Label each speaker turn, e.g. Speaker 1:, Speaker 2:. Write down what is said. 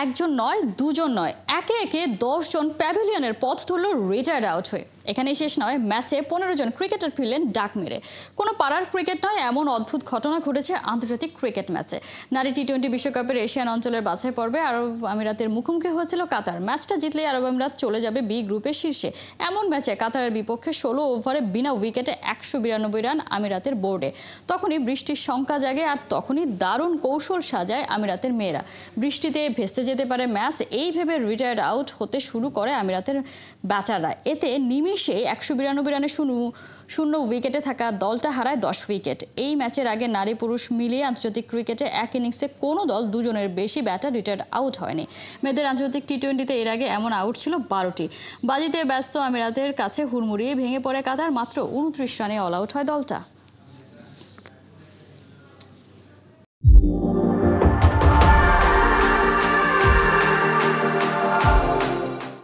Speaker 1: একজন নয়, দুজন নয়, একে একে 10 জন প্যাভিলিয়নের পথ ধরল রিটায়ার্ড আউট হয়ে। এখানেই শেষ নয়, ম্যাচে 15 জন ক্রিকেটার ফিরলেন ডাক মেরে। কোনো পাড়ার ক্রিকেট নয়, এমন অদ্ভুত ঘটনা ঘটেছে আন্তর্জাতিক ক্রিকেট ম্যাচে। নারী টি-20 বিশ্বকাপের এশিয়ান অঞ্চলের বাছাই পর্বে আরব আমিরাতের মুখোমুখি হয়েছিল কাতার। ম্যাচটা জিতলেই আরব আমিরাত চলে যাবে বি গ্রুপের শীর্ষে। এমন ম্যাচে কাতারের বিপক্ষে 16 ওভারে বিনা উইকেটে 192 রান আমিরাতের বোর্ডে। তখনই বৃষ্টির শঙ্কা জাগে, আর তখনই দারুণ কৌশল সাজায় আমিরাতের মেয়েরা। বৃষ্টিতে ভেস্তে যেতে পারে ম্যাচ, এই ভেবে রিটায়ার্ড আউট হতে শুরু করে আমিরাতের ব্যাটাররা। এতে নিমিষে 192 রানে শূন্য উইকেটে থাকা দলটা হারায় 10 উইকেট। এই ম্যাচের আগে নারী পুরুষ মিলিয়ে আন্তর্জাতিক ক্রিকেটে এক ইনিংসে কোনো দল দুজনের বেশি ব্যাটার রিটায়ার্ড আউট হয়নি। মেয়েদের আন্তর্জাতিক টি-20তে এর আগে এমন আউট ছিল 12টি। বাজিতে ব্যস্ত আমিরাতের কাছে হুড়মুড়িয়ে ভেঙে পড়ে কাতার। মাত্র 29 রানে অল আউট হয় দলটা।